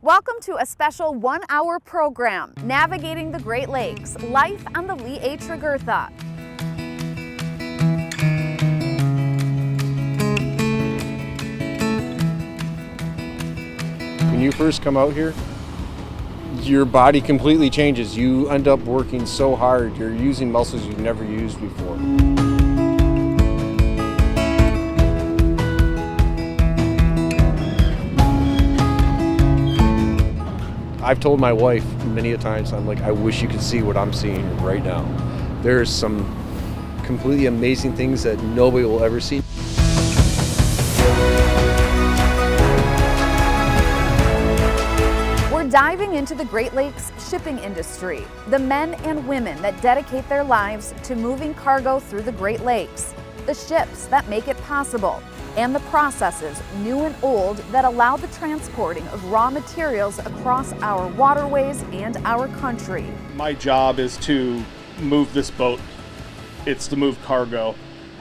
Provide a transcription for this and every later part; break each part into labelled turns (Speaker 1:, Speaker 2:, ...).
Speaker 1: Welcome to a special 1-hour program, Navigating the Great Lakes, Life on the Lee A. Tregurtha.
Speaker 2: When you first come out here, your body completely changes. You end up working so hard. You're using muscles you've never used before. I've told my wife many a times, I'm like, I wish you could see what I'm seeing right now. There's some completely amazing things that nobody will ever see.
Speaker 1: We're diving into the Great Lakes shipping industry, the men and women that dedicate their lives to moving cargo through the Great Lakes, the ships that make it possible, and the processes, new and old, that allow the transporting of raw materials across our waterways and our country.
Speaker 3: My job is to move this boat. It's to move cargo.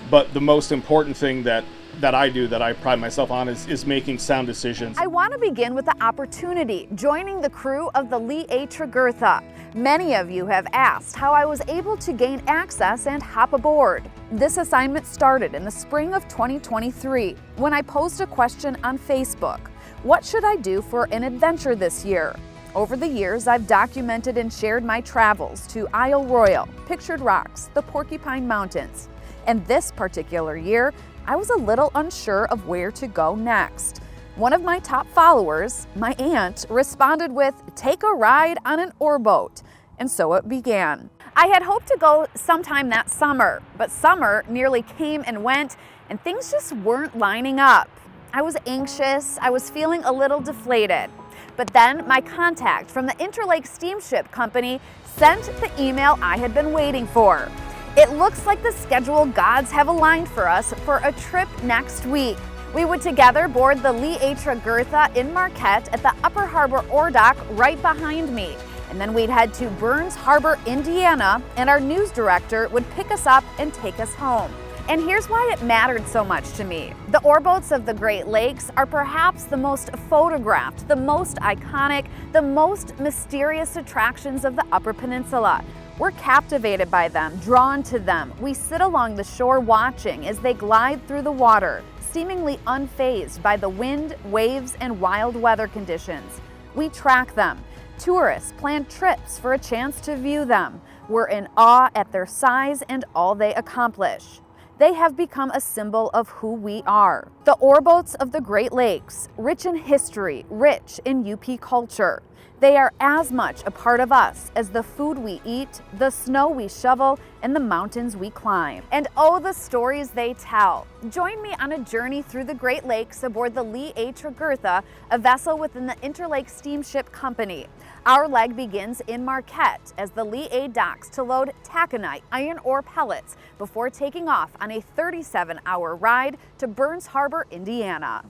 Speaker 3: But the most important thing that I do, that I pride myself on, is making sound decisions.
Speaker 1: I want to begin with the opportunity, joining the crew of the Lee A. Tregurtha. Many of you have asked how I was able to gain access and hop aboard. This assignment started in the spring of 2023 when I posed a question on Facebook. What should I do for an adventure this year? Over the years, I've documented and shared my travels to Isle Royale, Pictured Rocks, the Porcupine Mountains. And this particular year, I was a little unsure of where to go next. One of my top followers, my aunt, responded with, "Take a ride on an oarboat." And so it began. I had hoped to go sometime that summer, but summer nearly came and went, and things just weren't lining up. I was anxious, I was feeling a little deflated. But then my contact from the Interlake Steamship Company sent the email I had been waiting for. It looks like the schedule gods have aligned for us for a trip next week. We would together board the Lee A. Tregurtha in Marquette at the Upper Harbor Ore Dock right behind me. And then we'd head to Burns Harbor, Indiana, and our news director would pick us up and take us home. And here's why it mattered so much to me. The oarboats of the Great Lakes are perhaps the most photographed, the most iconic, the most mysterious attractions of the Upper Peninsula. We're captivated by them, drawn to them. We sit along the shore watching as they glide through the water, seemingly unfazed by the wind, waves, and wild weather conditions. We track them. Tourists plan trips for a chance to view them. We're in awe at their size and all they accomplish. They have become a symbol of who we are. The oarboats of the Great Lakes, rich in history, rich in UP culture. They are as much a part of us as the food we eat, the snow we shovel, and the mountains we climb. And oh, the stories they tell. Join me on a journey through the Great Lakes aboard the Lee A. Tregurtha, a vessel within the Interlake Steamship Company. Our leg begins in Marquette as the Lee A. docks to load taconite, iron ore pellets, before taking off on a 37-hour ride to Burns Harbor, Indiana.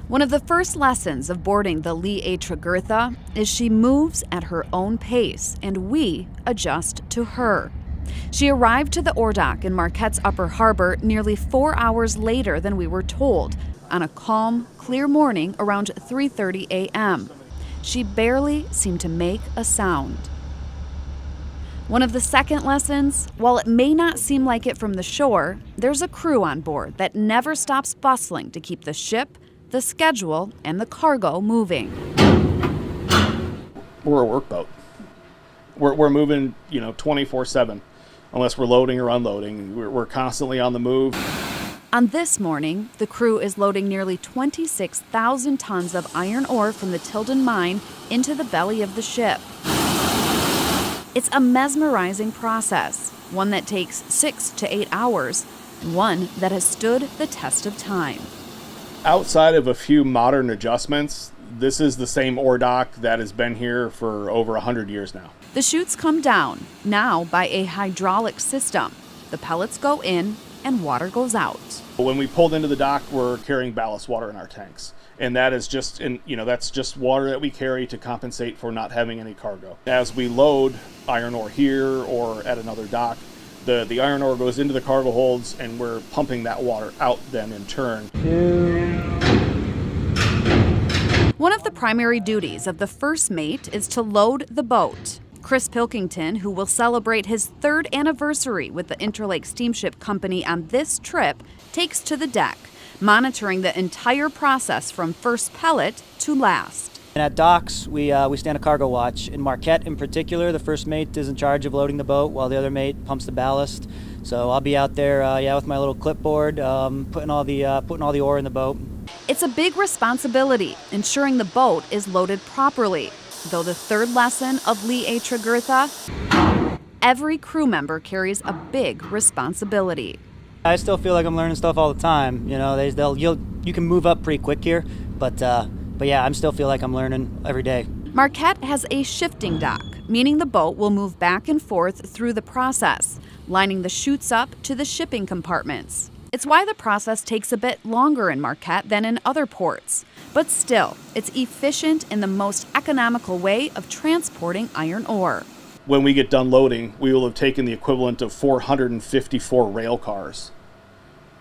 Speaker 1: One of the first lessons of boarding the Lee A. Tregurtha is she moves at her own pace, and we adjust to her. She arrived to the ore dock in Marquette's Upper Harbor nearly 4 hours later than we were told, on a calm, clear morning around 3:30 a.m. She barely seemed to make a sound. One of the second lessons, while it may not seem like it from the shore, there's a crew on board that never stops bustling to keep the ship, the schedule, and the cargo moving.
Speaker 3: We're a workboat. We're moving, 24/7, unless we're loading or unloading. We're constantly on the move.
Speaker 1: On this morning, the crew is loading nearly 26,000 tons of iron ore from the Tilden mine into the belly of the ship. It's a mesmerizing process, one that takes 6 to 8 hours, one that has stood the test of time.
Speaker 3: Outside of a few modern adjustments, this is the same ore dock that has been here for over 100 years now.
Speaker 1: The chutes come down, now by a hydraulic system. The pellets go in and water goes out.
Speaker 3: When we pulled into the dock, we're carrying ballast water in our tanks. And that is that's just water that we carry to compensate for not having any cargo. As we load iron ore here or at another dock, the iron ore goes into the cargo holds, and we're pumping that water out then in turn.
Speaker 1: One of the primary duties of the first mate is to load the boat. Chris Pilkington, who will celebrate his 3rd anniversary with the Interlake Steamship Company on this trip, takes to the deck, monitoring the entire process from first pellet to last.
Speaker 4: And at docks, we stand a cargo watch. In Marquette in particular, the first mate is in charge of loading the boat while the other mate pumps the ballast. So I'll be out there with my little clipboard, putting all the ore in the boat.
Speaker 1: It's a big responsibility, ensuring the boat is loaded properly. Though the 3rd lesson of Lee A. Tregurtha, every crew member carries a big responsibility.
Speaker 4: I still feel like I'm learning stuff all the time. You know, you can move up pretty quick here, but yeah, I still feel like I'm learning every day.
Speaker 1: Marquette has a shifting dock, meaning the boat will move back and forth through the process, lining the chutes up to the shipping compartments. It's why the process takes a bit longer in Marquette than in other ports. But still, it's efficient in the most economical way of transporting iron ore.
Speaker 3: When we get done loading, we will have taken the equivalent of 454 rail cars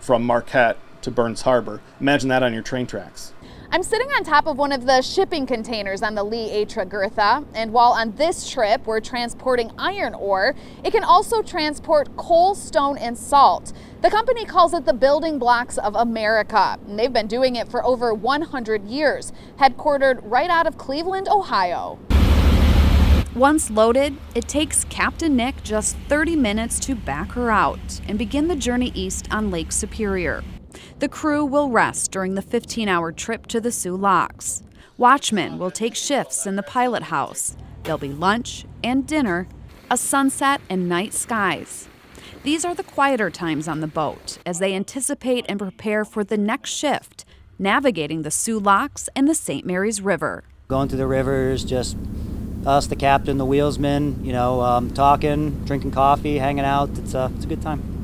Speaker 3: from Marquette to Burns Harbor. Imagine that on your train tracks.
Speaker 1: I'm sitting on top of one of the shipping containers on the Lee A. Tregurtha, and while on this trip we're transporting iron ore, it can also transport coal, stone, and salt. The company calls it the building blocks of America, and they've been doing it for over 100 years, headquartered right out of Cleveland, Ohio. Once loaded, it takes Captain Nick just 30 minutes to back her out and begin the journey east on Lake Superior. The crew will rest during the 15-hour trip to the Soo Locks. Watchmen will take shifts in the pilot house. There'll be lunch and dinner, a sunset and night skies. These are the quieter times on the boat as they anticipate and prepare for the next shift, navigating the Soo Locks and the St. Mary's River.
Speaker 4: Going through the rivers, just us, the captain, the wheelsman, talking, drinking coffee, hanging out. It's a good time.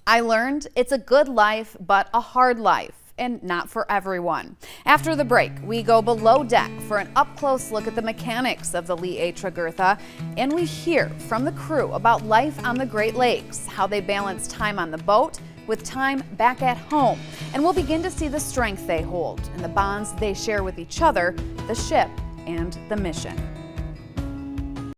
Speaker 1: I learned it's a good life, but a hard life, and not for everyone. After the break, we go below deck for an up-close look at the mechanics of the Lee A. Tregurtha, and we hear from the crew about life on the Great Lakes, how they balance time on the boat with time back at home, and we'll begin to see the strength they hold and the bonds they share with each other, the ship, and the mission.